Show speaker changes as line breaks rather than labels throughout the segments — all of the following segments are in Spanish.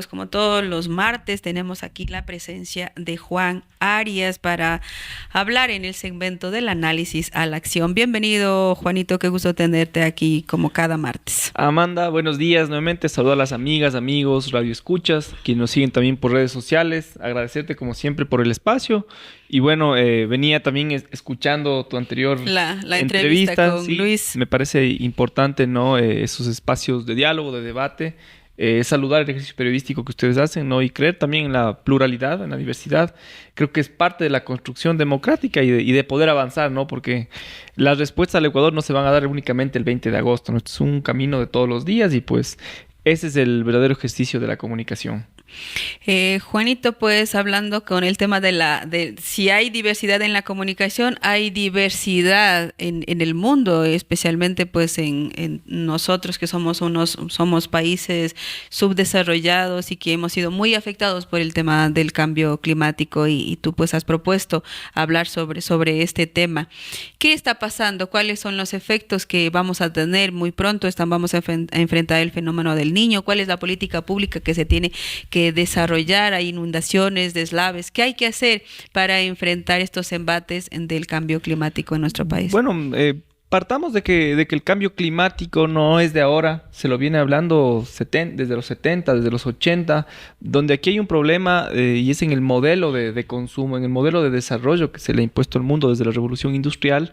pues como todos los martes tenemos aquí la presencia de Juan Arias para hablar en el segmento del análisis a la acción. Bienvenido, Juanito, qué gusto tenerte aquí como cada martes.
Amanda, buenos días. Nuevamente saludo a las amigas, amigos, radioescuchas, quienes nos siguen también por redes sociales. Agradecerte como siempre por el espacio. Y bueno, venía también escuchando tu anterior
la entrevista con
sí,
Luis.
Me parece importante, ¿no? Esos espacios de diálogo, de debate. Saludar el ejercicio periodístico que ustedes hacen, ¿no? Y creer también en la pluralidad, en la diversidad. Creo que es parte de la construcción democrática y de poder avanzar, ¿no? Porque las respuestas al Ecuador no se van a dar únicamente el 20 de agosto, ¿no? Esto es un camino de todos los días y pues ese es el verdadero ejercicio de la comunicación.
Juanito, pues hablando con el tema de si hay diversidad en la comunicación, hay diversidad en el mundo, especialmente pues en nosotros que somos países subdesarrollados y que hemos sido muy afectados por el tema del cambio climático y tú pues has propuesto hablar sobre este tema. ¿Qué está pasando? ¿Cuáles son los efectos que vamos a tener muy pronto? Vamos a enfrentar el fenómeno del Niño. ¿Cuál es la política pública que se tiene que desarrollar? Hay inundaciones, deslaves. ¿Qué hay que hacer para enfrentar estos embates del cambio climático en nuestro país?
Bueno, partamos de que el cambio climático no es de ahora, se lo viene hablando desde los 70, desde los 80, donde aquí hay un problema y es en el modelo de consumo, en el modelo de desarrollo que se le ha impuesto al mundo desde la revolución industrial,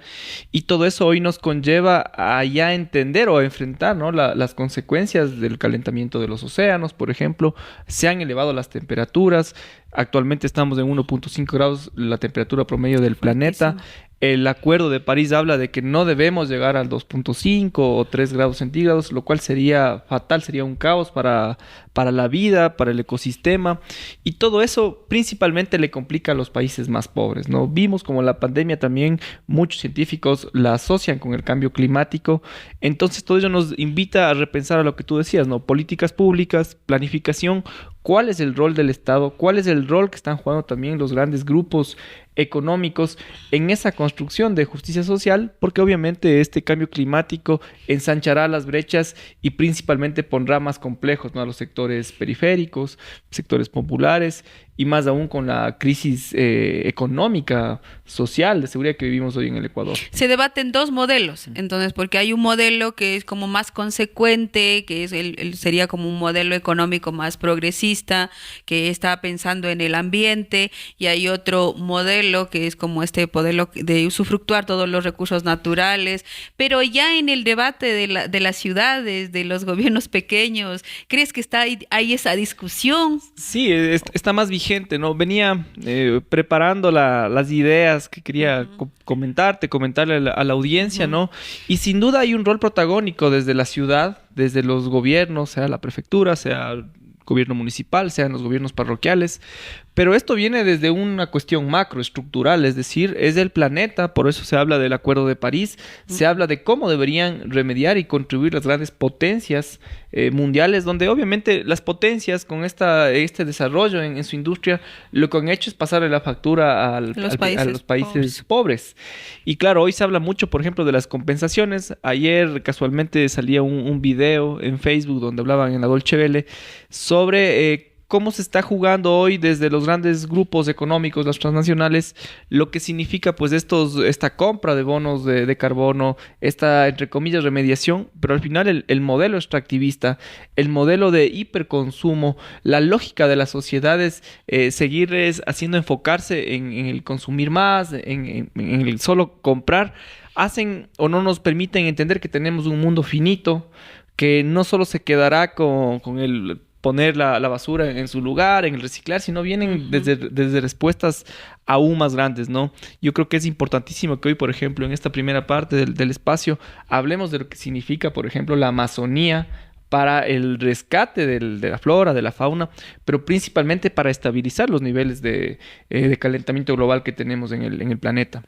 y todo eso hoy nos conlleva a ya entender o a enfrentar, ¿no? Las consecuencias del calentamiento de los océanos, por ejemplo. Se han elevado las temperaturas, actualmente estamos en 1.5 grados la temperatura promedio del planeta. El Acuerdo de París habla de que no debemos llegar al 2.5 o 3 grados centígrados, lo cual sería fatal, sería un caos para la vida, para el ecosistema. Y todo eso principalmente le complica a los países más pobres, ¿no? Vimos como la pandemia también, muchos científicos la asocian con el cambio climático. Entonces todo ello nos invita a repensar a lo que tú decías, ¿no? Políticas públicas, planificación. ¿Cuál es el rol del Estado? ¿Cuál es el rol que están jugando también los grandes grupos económicos en esa construcción de justicia social? Porque obviamente este cambio climático ensanchará las brechas y principalmente pondrá más complejos, ¿no? A los sectores periféricos, sectores populares, y más aún con la crisis económica, social, de seguridad que vivimos hoy en el Ecuador.
Se debaten dos modelos, entonces, porque hay un modelo que es como más consecuente, que es sería como un modelo económico más progresista, que está pensando en el ambiente, y hay otro modelo que es como este modelo de usufructuar todos los recursos naturales, pero ya en el debate de las ciudades, de los gobiernos pequeños, ¿crees que hay esa discusión?
Sí, está más vigente, ¿no? Venía preparando las ideas que quería comentarle a la audiencia, ¿no? Y sin duda hay un rol protagónico desde la ciudad, desde los gobiernos, sea la prefectura, sea el gobierno municipal, sean los gobiernos parroquiales. Pero esto viene desde una cuestión macroestructural, es decir, es del planeta, por eso se habla del Acuerdo de París, se habla de cómo deberían remediar y contribuir las grandes potencias mundiales, donde obviamente las potencias con este desarrollo en su industria, lo que han hecho es pasarle la factura a los países pobres. Y claro, hoy se habla mucho, por ejemplo, de las compensaciones. Ayer casualmente salía un video en Facebook donde hablaban en la Dolce Vele sobre cómo se está jugando hoy desde los grandes grupos económicos, las transnacionales, lo que significa pues esta compra de bonos de carbono, esta, entre comillas, remediación, pero al final el modelo extractivista, el modelo de hiperconsumo, la lógica de las sociedades, seguir haciendo enfocarse en el consumir más, en el solo comprar, hacen o no nos permiten entender que tenemos un mundo finito, que no solo se quedará con el poner la basura en su lugar, en el reciclar, sino vienen desde respuestas aún más grandes, ¿no? Yo creo que es importantísimo que hoy, por ejemplo, en esta primera parte del espacio, hablemos de lo que significa, por ejemplo, la Amazonía para el rescate de la flora, de la fauna, pero principalmente para estabilizar los niveles de calentamiento global que tenemos en el planeta.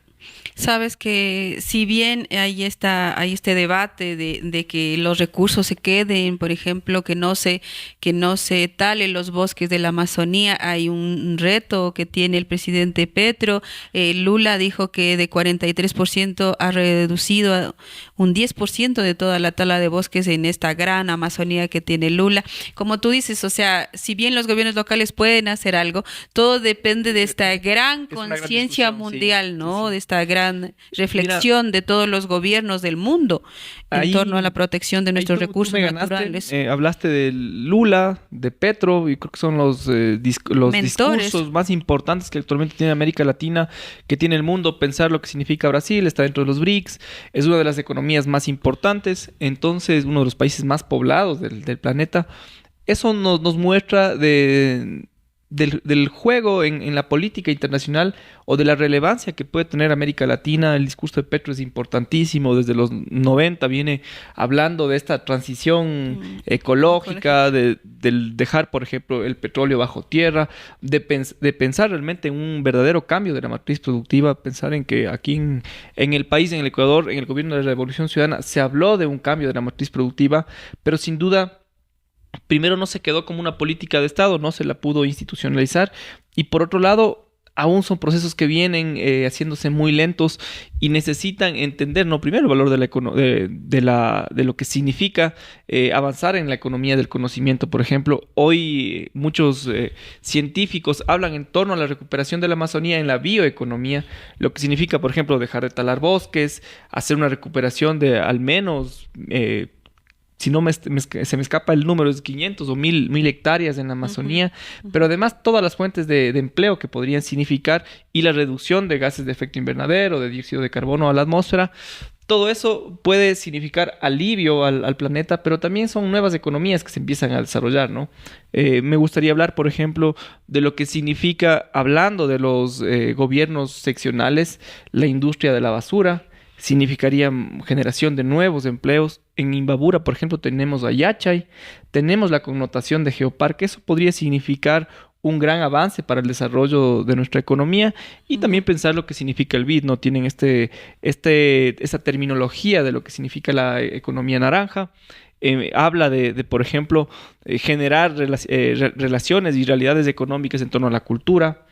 Sabes que si bien hay este debate de que los recursos se queden, por ejemplo, que no se talen los bosques de la Amazonía, hay un reto que tiene el presidente Petro. Lula dijo que de 43% ha reducido a un 10% de toda la tala de bosques en esta gran Amazonía que tiene Lula. Como tú dices, o sea, si bien los gobiernos locales pueden hacer algo, todo depende de esta gran
Es una gran
conciencia
discusión, sí,
mundial,
sí,
¿no?
sí.
De esta gran
Mira,
reflexión de todos los gobiernos del mundo en torno a la
ahí,
protección de
ahí
nuestros
tú
recursos
me ganaste,
naturales.
hablaste de Lula, de Petro, y creo que son los
Mentores.
discursos más importantes que actualmente tiene América Latina, que tiene el mundo. Pensar lo que significa Brasil, está dentro de los BRICS, es una de las economías más importantes, entonces uno de los países más poblados del planeta. Eso nos muestra del juego en la política internacional o de la relevancia que puede tener América Latina. El discurso de Petro es importantísimo. Desde los 90 viene hablando de esta transición
Ecológico.
ecológica, del dejar, por ejemplo, el petróleo bajo tierra, de pensar realmente en un verdadero cambio de la matriz productiva, pensar en que aquí en el país, en el Ecuador, en el gobierno de la Revolución Ciudadana, se habló de un cambio de la matriz productiva, pero sin duda primero no se quedó como una política de Estado, no se la pudo institucionalizar, y por otro lado, aún son procesos que vienen haciéndose muy lentos y necesitan entender, no, primero el valor de lo que significa avanzar en la economía del conocimiento. Por ejemplo, hoy muchos científicos hablan en torno a la recuperación de la Amazonía en la bioeconomía, lo que significa, por ejemplo, dejar de talar bosques, hacer una recuperación de al menos si no se me escapa el número, es 500 o 1000 hectáreas en la
Ujú,
Amazonía, pero
ujú.
además todas las fuentes de empleo que podrían significar y la reducción de gases de efecto invernadero, de dióxido de carbono a la atmósfera. Todo eso puede significar alivio al planeta, pero también son nuevas economías que se empiezan a desarrollar, ¿no? Me gustaría hablar, por ejemplo, de lo que significa, hablando de los gobiernos seccionales, la industria de la basura. Significaría generación de nuevos empleos. En Imbabura, por ejemplo, tenemos a Yachay, tenemos la connotación de geoparque. Eso podría significar un gran avance para el desarrollo de nuestra economía y también
Ujú.
pensar lo que significa el BID, ¿no? Tienen esa terminología de lo que significa la economía naranja. Habla por ejemplo, generar relaciones y realidades económicas en torno a la cultura,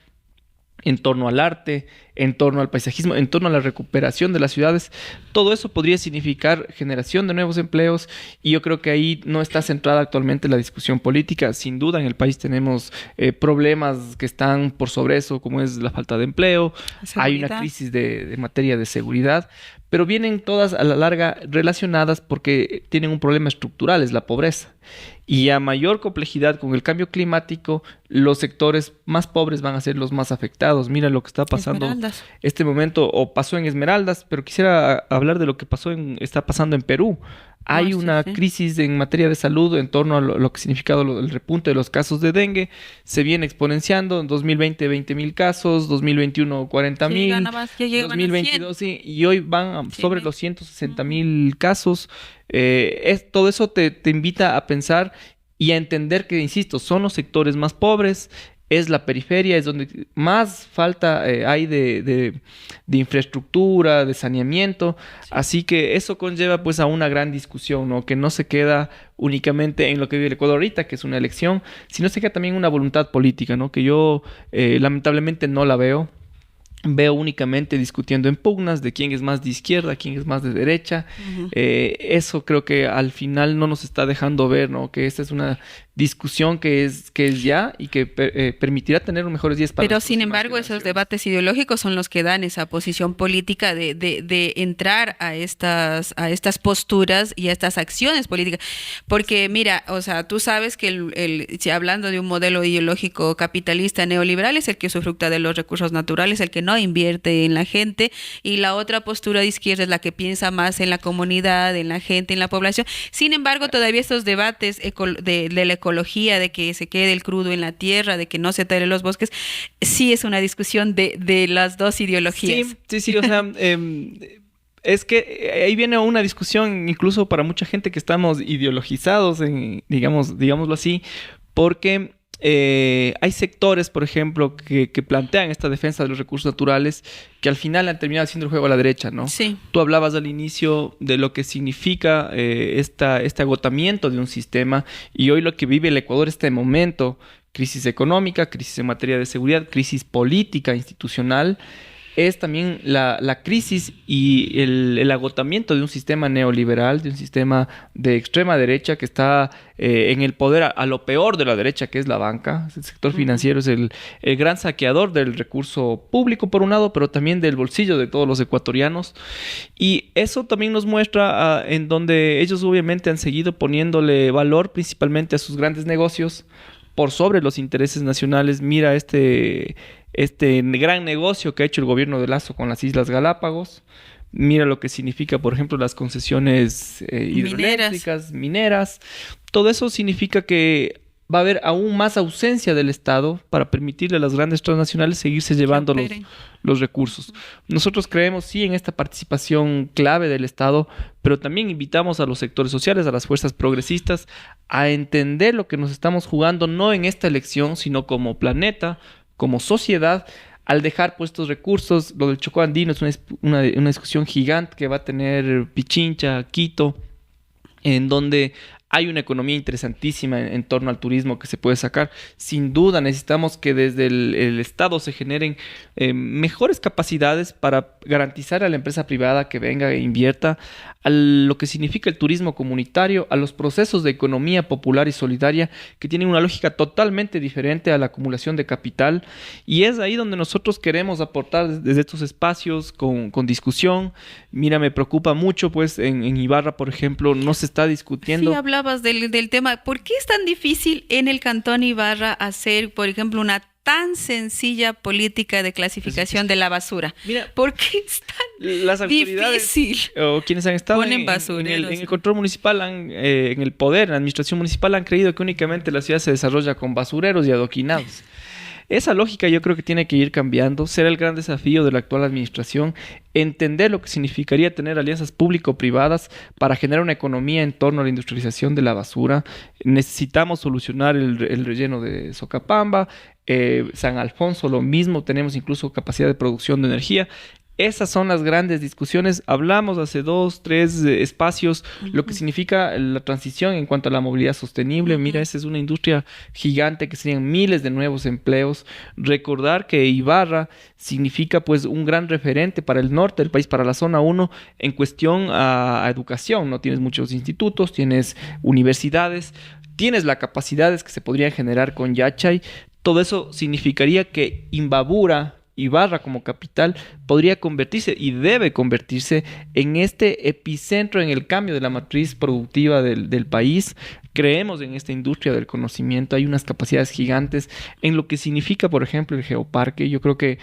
en torno al arte, en torno al paisajismo, en torno a la recuperación de las ciudades. Todo eso podría significar generación de nuevos empleos y yo creo que ahí no está centrada actualmente la discusión política. Sin duda en el país tenemos problemas que están por sobre eso, como es la falta de empleo, hay una
Seguridad.
crisis de materia de seguridad, pero vienen todas a la larga relacionadas porque tienen un problema estructural, es la pobreza. Y a mayor complejidad con el cambio climático, los sectores más pobres van a ser los más afectados. Mira lo que está pasando
Esmeraldas.
este momento, o pasó en Esmeraldas, pero quisiera hablar de lo que está pasando en Perú.
Ah,
Hay
sí,
una
sí.
crisis en materia de salud en torno a lo que ha significado el repunte de los casos de dengue. Se viene exponenciando. En 2020, 20.000 casos, 2021,
Sí,
40.000,
ganabas, ya llegaban a 100.
2022, sí, y hoy van
cien
sobre
mil.
los 160
Ujú.
mil casos. Todo eso te invita a pensar y a entender que, insisto, son los sectores más pobres, es la periferia, es donde más falta hay de infraestructura, de saneamiento.
Sí.
Así que eso conlleva pues a una gran discusión, ¿no? Que no se queda únicamente en lo que vive el Ecuador ahorita, que es una elección, sino se queda también una voluntad política, ¿no? Que yo lamentablemente no la veo. Veo únicamente discutiendo en pugnas de quién es más de izquierda, quién es más de derecha.
Ujú.
Eso creo que al final no nos está dejando ver, ¿no? Que esta es una discusión que es ya y que permitirá tener mejores días para
Pero
las
sin
próximas
embargo, esos
generaciones.
debates ideológicos son los que dan esa posición política de entrar a estas posturas y a estas acciones políticas. Porque mira, o sea, tú sabes que si hablando de un modelo ideológico capitalista neoliberal es el que usufructa de los recursos naturales, el que no invierte en la gente, y la otra postura de izquierda es la que piensa más en la comunidad, en la gente, en la población. Sin embargo, todavía estos debates de la ecología, de que se quede el crudo en la tierra, de que no se talen los bosques, sí es una discusión de las dos ideologías.
Sí, sí, sí, o sea, es que ahí viene una discusión incluso para mucha gente que estamos ideologizados, digámoslo así, porque hay sectores, por ejemplo, que plantean esta defensa de los recursos naturales que al final han terminado haciendo el juego a la derecha, ¿no?
Sí.
Tú hablabas al inicio de lo que significa este agotamiento de un sistema, y hoy lo que vive el Ecuador este momento, crisis económica, crisis en materia de seguridad, crisis política, institucional, es también la crisis y el agotamiento de un sistema neoliberal, de un sistema de extrema derecha que está en el poder a lo peor de la derecha, que es la banca. El sector financiero es el gran saqueador del recurso público, por un lado, pero también del bolsillo de todos los ecuatorianos. Y eso también nos muestra en donde ellos obviamente han seguido poniéndole valor principalmente a sus grandes negocios por sobre los intereses nacionales. Mira este gran negocio que ha hecho el gobierno de Lazo con las Islas Galápagos. Mira lo que significa, por ejemplo, las concesiones hidroeléctricas, mineras. Todo eso significa que va a haber aún más ausencia del Estado para permitirle a las grandes transnacionales seguirse llevando los recursos. Nosotros creemos, sí, en esta participación clave del Estado, pero también invitamos a los sectores sociales, a las fuerzas progresistas, a entender lo que nos estamos jugando, no en esta elección, sino como planeta, como sociedad, al dejar puestos recursos. Lo del Chocó Andino es una discusión gigante que va a tener Pichincha, Quito, en donde hay una economía interesantísima en torno al turismo que se puede sacar. Sin duda necesitamos que desde el Estado se generen mejores capacidades para garantizar a la empresa privada que venga e invierta, a lo que significa el turismo comunitario, a los procesos de economía popular y solidaria que tienen una lógica totalmente diferente a la acumulación de capital. Y es ahí donde nosotros queremos aportar desde estos espacios con discusión. Mira, me preocupa mucho, pues en Ibarra, por ejemplo, no se está discutiendo.
Sí, hablabas del tema. ¿Por qué es tan difícil en el Cantón Ibarra hacer, por ejemplo, una tan sencilla política de clasificación de la basura?
Mira,
¿por qué es tan
las autoridades
difícil?
O quienes han estado en el control municipal, en el poder, en la administración municipal, han creído que únicamente la ciudad se desarrolla con basureros y adoquinados. Esa lógica yo creo que tiene que ir cambiando. Será el gran desafío de la actual administración entender lo que significaría tener alianzas público-privadas para generar una economía en torno a la industrialización de la basura. Necesitamos solucionar el relleno de Socapamba, San Alfonso lo mismo, tenemos incluso capacidad de producción de energía. Esas son las grandes discusiones. Hablamos hace 2, 3 espacios lo que significa la transición en cuanto a la movilidad sostenible. Mira, esa es una industria gigante que serían miles de nuevos empleos. Recordar que Ibarra significa pues un gran referente para el norte del país, para la zona 1 en cuestión a educación, ¿no? Tienes muchos institutos, tienes universidades, tienes las capacidades que se podrían generar con Yachay. Todo eso significaría que Imbabura, Ibarra como capital, podría convertirse y debe convertirse en este epicentro en el cambio de la matriz productiva del país. Creemos en esta industria del conocimiento, hay unas capacidades gigantes en lo que significa, por ejemplo, el geoparque. Yo creo que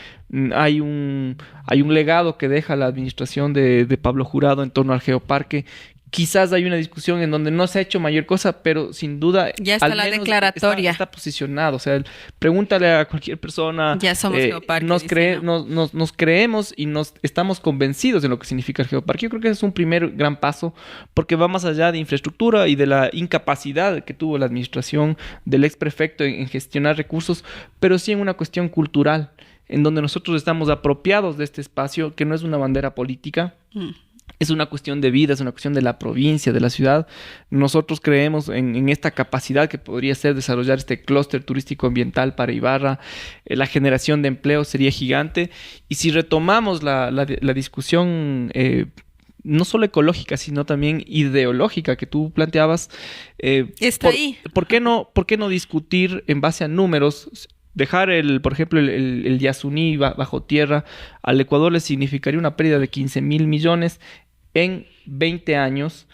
hay un legado que deja la administración de Pablo Jurado en torno al geoparque. Quizás hay una discusión en donde no se ha hecho mayor cosa, pero sin duda
ya está la declaratoria.
Está posicionado. O sea, pregúntale a cualquier persona.
Ya somos geoparques.
Nos creemos y estamos convencidos de lo que significa el geoparque. Yo creo que ese es un primer gran paso, porque va más allá de infraestructura y de la incapacidad que tuvo la administración del exprefecto en gestionar recursos, pero sí en una cuestión cultural, en donde nosotros estamos apropiados de este espacio, que no es una bandera política. Es una cuestión de vida, es una cuestión de la provincia, de la ciudad. Nosotros creemos en esta capacidad que podría ser desarrollar este clúster turístico ambiental para Ibarra. La generación de empleo sería gigante. Y si retomamos la discusión no solo ecológica, sino también ideológica que tú planteabas,
está ahí.
¿Por qué no discutir en base a números? Dejar, por ejemplo, el Yasuní bajo tierra al Ecuador le significaría una pérdida de 15,000 millones en 20 años,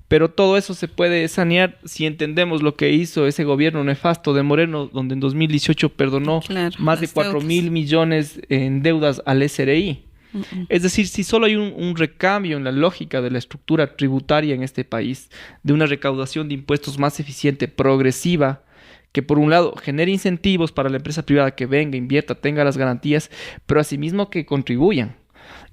pero todo eso se puede sanear si entendemos lo que hizo ese gobierno nefasto de Moreno, donde en 2018 perdonó más de 4,000 millones en deudas al SRI. Es decir, si solo hay un recambio en la lógica de la estructura tributaria en este país, de una recaudación de impuestos más eficiente, progresiva, que por un lado genere incentivos para la empresa privada que venga, invierta, tenga las garantías, pero asimismo que contribuyan.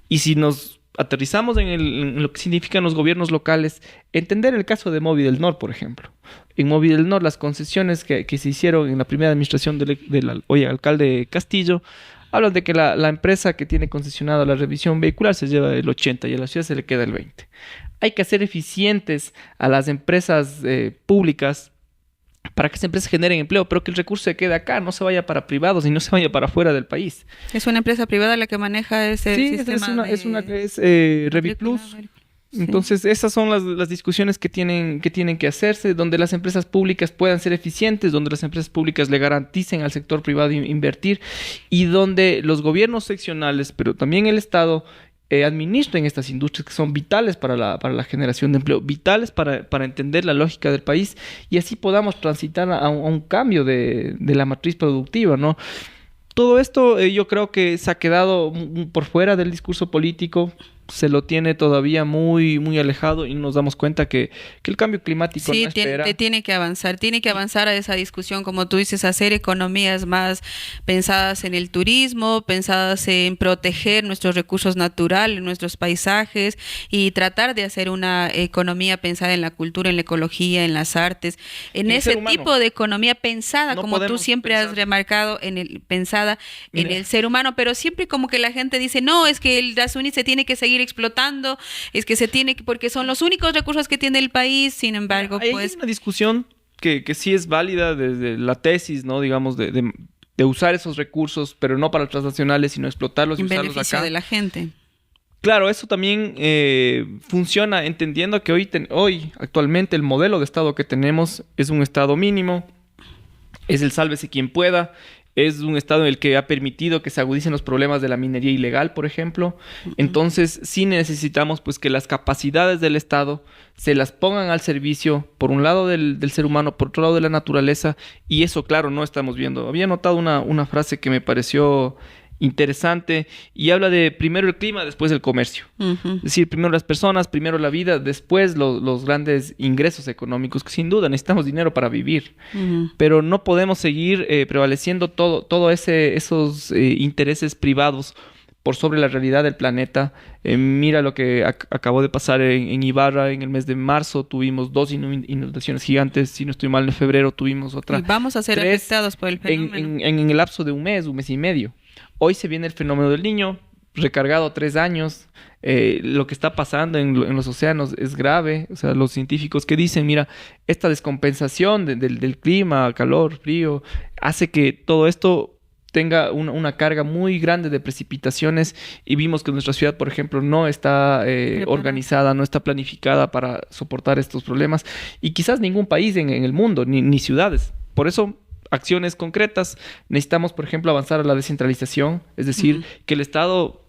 Y si nos aterrizamos en lo que significan los gobiernos locales, entender el caso de Movi del Nor, por ejemplo. en Móvil del Norte, las concesiones que se hicieron en la primera administración del hoy alcalde Castillo, hablan de que la empresa que tiene concesionada la revisión vehicular se lleva el 80 y a la ciudad se le queda el 20. Hay que hacer eficientes a las empresas públicas para que esas empresas generen empleo, pero que el recurso se quede acá, no se vaya para privados y no se vaya para fuera del país.
¿Es una empresa privada la que maneja ese sistema?
Es Reviplus.
Sí.
Entonces, esas son las discusiones que tienen que hacerse, donde las empresas públicas puedan ser eficientes, donde las empresas públicas le garanticen al sector privado invertir y donde los gobiernos seccionales, pero también el Estado, administren estas industrias que son vitales para la generación de empleo, vitales para entender la lógica del país y así podamos transitar a un cambio de la matriz productiva, ¿no? Todo esto yo creo que se ha quedado por fuera del discurso político, se lo tiene todavía muy, muy alejado y nos damos cuenta que el cambio climático no espera.
Tiene que avanzar a esa discusión, como tú dices, hacer economías más pensadas en el turismo, pensadas en proteger nuestros recursos naturales, nuestros paisajes y tratar de hacer una economía pensada en la cultura, en la ecología, en las artes, en ese tipo de economía pensada, no como tú siempre has remarcado, pensada en el ser humano, pero siempre como que la gente dice, no, es que el Dasuni se tiene que seguir explotando, es que se tiene que, porque son los únicos recursos que tiene el país, sin embargo,
hay una discusión que sí es válida desde la tesis, ¿no? Digamos, de usar esos recursos, pero no para los transnacionales, sino explotarlos y usarlos acá. En beneficio
de la gente.
Claro, eso también funciona entendiendo que hoy, actualmente, el modelo de Estado que tenemos es un Estado mínimo, es el sálvese quien pueda. Es un estado en el que ha permitido que se agudicen los problemas de la minería ilegal, por ejemplo. Entonces, sí necesitamos pues que las capacidades del Estado se las pongan al servicio, por un lado del ser humano, por otro lado de la naturaleza. Y eso, claro, no estamos viendo. Había notado una frase que me pareció interesante y habla de primero el clima, después el comercio. Es decir, primero las personas, primero la vida, después los grandes ingresos económicos, que sin duda necesitamos dinero para vivir. Pero no podemos seguir prevaleciendo todo esos intereses privados por sobre la realidad del planeta. Mira lo que acabó de pasar en Ibarra en el mes de marzo. Tuvimos 2 inundaciones gigantes. Si no estoy mal, en febrero tuvimos otra.
Y vamos a ser afectados por el fenómeno.
En el lapso de un mes y medio. Hoy se viene el fenómeno del Niño, recargado 3 años. Lo que está pasando en los océanos es grave. O sea, los científicos que dicen, mira, esta descompensación del clima, calor, frío, hace que todo esto tenga una carga muy grande de precipitaciones y vimos que nuestra ciudad, por ejemplo, no está organizada, no está planificada para soportar estos problemas y quizás ningún país en el mundo, ni ciudades. Por eso, acciones concretas. Necesitamos, por ejemplo, avanzar a la descentralización, es decir, que el Estado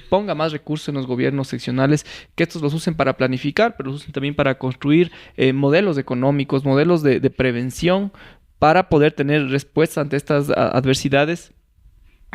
ponga más recursos en los gobiernos seccionales, que estos los usen para planificar, pero los usen también para construir modelos económicos, modelos de prevención para poder tener respuesta ante estas adversidades.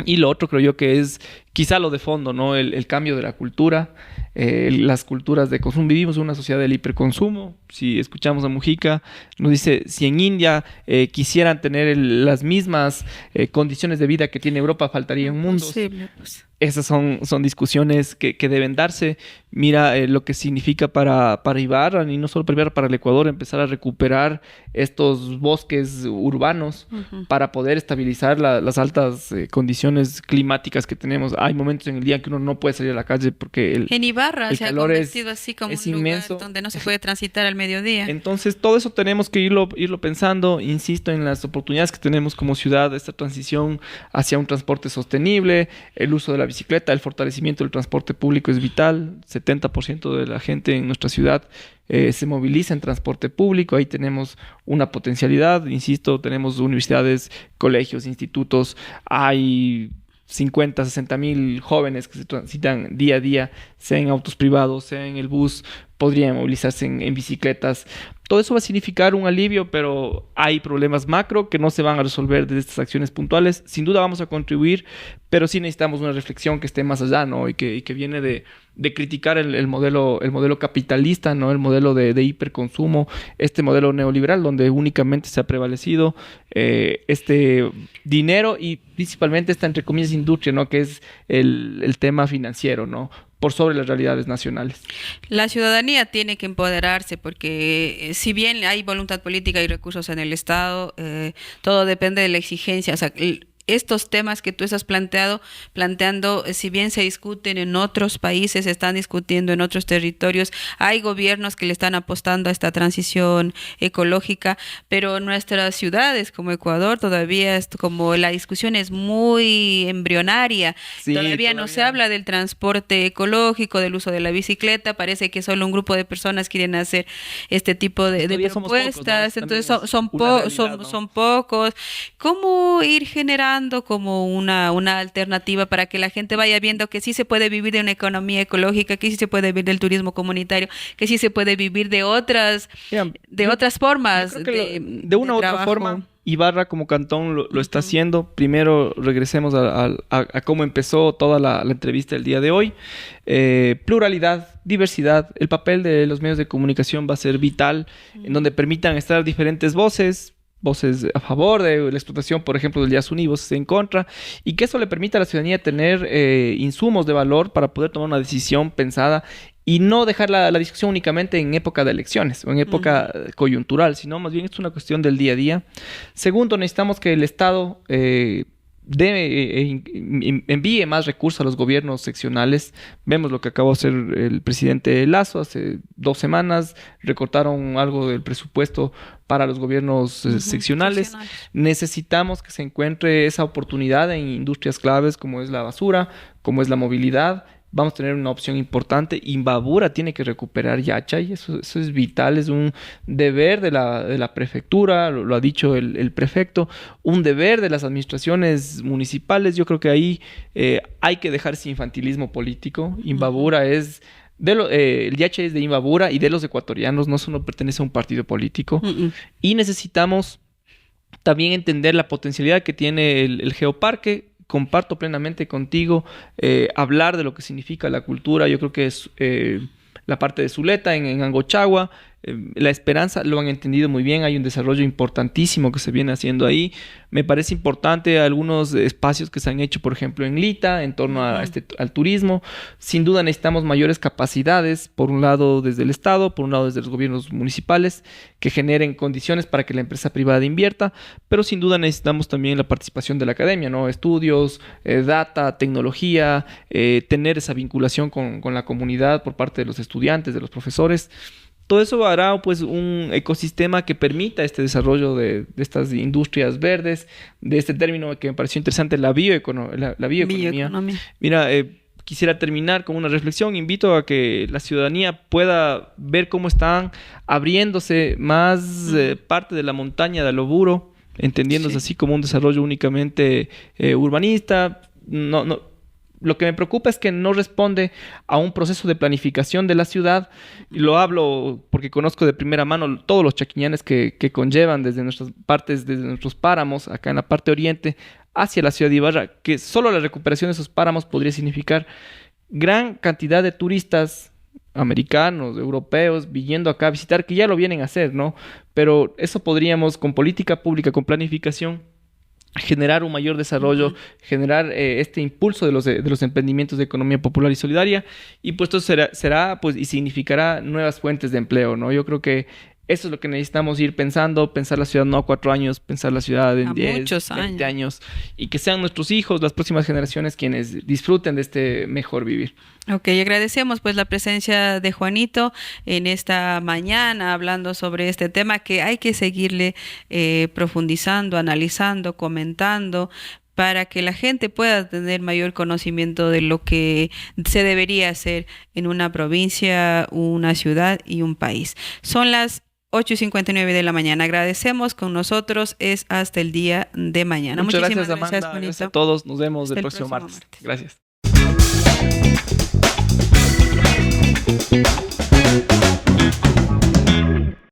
Y lo otro creo yo que es quizá lo de fondo, ¿no? El cambio de la cultura, las culturas de consumo. Vivimos en una sociedad del hiperconsumo. Si escuchamos a Mujica, nos dice, si en India quisieran tener las mismas condiciones de vida que tiene Europa, faltaría un mundo.
Pues.
Esas son discusiones que deben darse. Mira lo que significa para Ibarra, y no solo para el Ecuador, empezar a recuperar estos bosques urbanos para poder estabilizar las altas condiciones climáticas que tenemos. Hay momentos en el día en que uno no puede salir a la calle porque
en Ibarra
el
se
calor
ha convertido así como un lugar inmenso, donde no se puede transitar al mediodía.
Entonces, todo eso tenemos que irlo pensando. Insisto en las oportunidades que tenemos como ciudad, esta transición hacia un transporte sostenible, el uso de la bicicleta, el fortalecimiento del transporte público es vital. 70% de la gente en nuestra ciudad se moviliza en transporte público. Ahí tenemos una potencialidad. Insisto, tenemos universidades, colegios, institutos. Hay 50, 60 mil jóvenes que se transitan día a día, sea en autos privados, sea en el bus, podrían movilizarse en bicicletas. Todo eso va a significar un alivio, pero hay problemas macro que no se van a resolver desde estas acciones puntuales. Sin duda vamos a contribuir, pero sí necesitamos una reflexión que esté más allá, ¿no? Y que viene de criticar el modelo capitalista, ¿no? El modelo de hiperconsumo, este modelo neoliberal donde únicamente se ha prevalecido este dinero y principalmente esta, entre comillas, industria, ¿no? Que es el tema financiero, ¿no? por sobre las realidades nacionales.
La ciudadanía tiene que empoderarse porque si bien hay voluntad política y recursos en el Estado, todo depende de la exigencia. O sea, estos temas que tú estás planteando, si bien se discuten en otros países, se están discutiendo en otros territorios, hay gobiernos que le están apostando a esta transición ecológica, pero nuestras ciudades como Ecuador todavía como la discusión es muy embrionaria, sí, todavía no se habla del transporte ecológico, del uso de la bicicleta, parece que solo un grupo de personas quieren hacer este tipo de propuestas, pocos, ¿no? Entonces son pocos. ¿Cómo ir generando como una alternativa para que la gente vaya viendo que sí se puede vivir de una economía ecológica, que sí se puede vivir del turismo comunitario, que sí se puede vivir de otras formas
de una u otra forma? Ibarra como cantón lo está haciendo. Primero regresemos a cómo empezó toda la entrevista del día de hoy. Pluralidad, diversidad. El papel de los medios de comunicación va a ser vital, en donde permitan estar diferentes voces a favor de la explotación, por ejemplo, del Yasuní, voces en contra, y que eso le permita a la ciudadanía tener insumos de valor para poder tomar una decisión pensada y no dejar la discusión únicamente en época de elecciones o en época coyuntural, sino más bien es una cuestión del día a día. Segundo, necesitamos que el Estado envíe más recursos a los gobiernos seccionales. Vemos lo que acabó de hacer el presidente Lasso hace 2 semanas, recortaron algo del presupuesto para los gobiernos seccionales. Necesitamos que se encuentre esa oportunidad en industrias claves como es la basura, como es la movilidad. Vamos a tener una opción importante. Imbabura tiene que recuperar Yachay, eso es vital, es un deber de la prefectura, lo ha dicho el prefecto, un deber de las administraciones municipales. Yo creo que ahí hay que dejar ese infantilismo político. Imbabura es... el Yachay es de Imbabura y de los ecuatorianos, no solo pertenece a un partido político. Y necesitamos también entender la potencialidad que tiene el geoparque. Comparto plenamente contigo hablar de lo que significa la cultura. Yo creo que es la parte de Zuleta en Angochagua, La Esperanza, lo han entendido muy bien. Hay un desarrollo importantísimo que se viene haciendo ahí. Me parece importante algunos espacios que se han hecho, por ejemplo, en Lita, en torno al turismo. Sin duda necesitamos mayores capacidades, por un lado desde el Estado, por un lado desde los gobiernos municipales, que generen condiciones para que la empresa privada invierta, pero sin duda necesitamos también la participación de la academia, ¿no? Estudios, data, tecnología, tener esa vinculación con la comunidad por parte de los estudiantes, de los profesores. Todo eso hará pues un ecosistema que permita este desarrollo de estas industrias verdes, de este término que me pareció interesante, la bioeconomía. Mira, quisiera terminar con una reflexión. Invito a que la ciudadanía pueda ver cómo están abriéndose más parte de la montaña de Aloburo, entendiéndose así como un desarrollo únicamente urbanista. Lo que me preocupa es que no responde a un proceso de planificación de la ciudad. Y lo hablo porque conozco de primera mano todos los chaquiñanes que conllevan desde nuestras partes, desde nuestros páramos, acá en la parte oriente, hacia la ciudad de Ibarra, que solo la recuperación de esos páramos podría significar gran cantidad de turistas americanos, europeos, viniendo acá a visitar, que ya lo vienen a hacer, ¿no? Pero eso podríamos, con política pública, con planificación, generar un mayor desarrollo, generar este impulso de los emprendimientos de economía popular y solidaria, y pues esto será pues y significará nuevas fuentes de empleo, ¿no? Yo creo que eso es lo que necesitamos ir pensando, pensar la ciudad no a 4 años, pensar la ciudad en 10, 20 años, y que sean nuestros hijos, las próximas generaciones, quienes disfruten de este mejor vivir.
Ok, agradecemos pues la presencia de Juanito en esta mañana hablando sobre este tema que hay que seguirle profundizando, analizando, comentando, para que la gente pueda tener mayor conocimiento de lo que se debería hacer en una provincia, una ciudad y un país. Son las 8:59 de la mañana. Agradecemos con nosotros. Es hasta el día de mañana.
Muchísimas gracias, Amanda. Gracias a todos. Nos vemos el próximo martes. Gracias.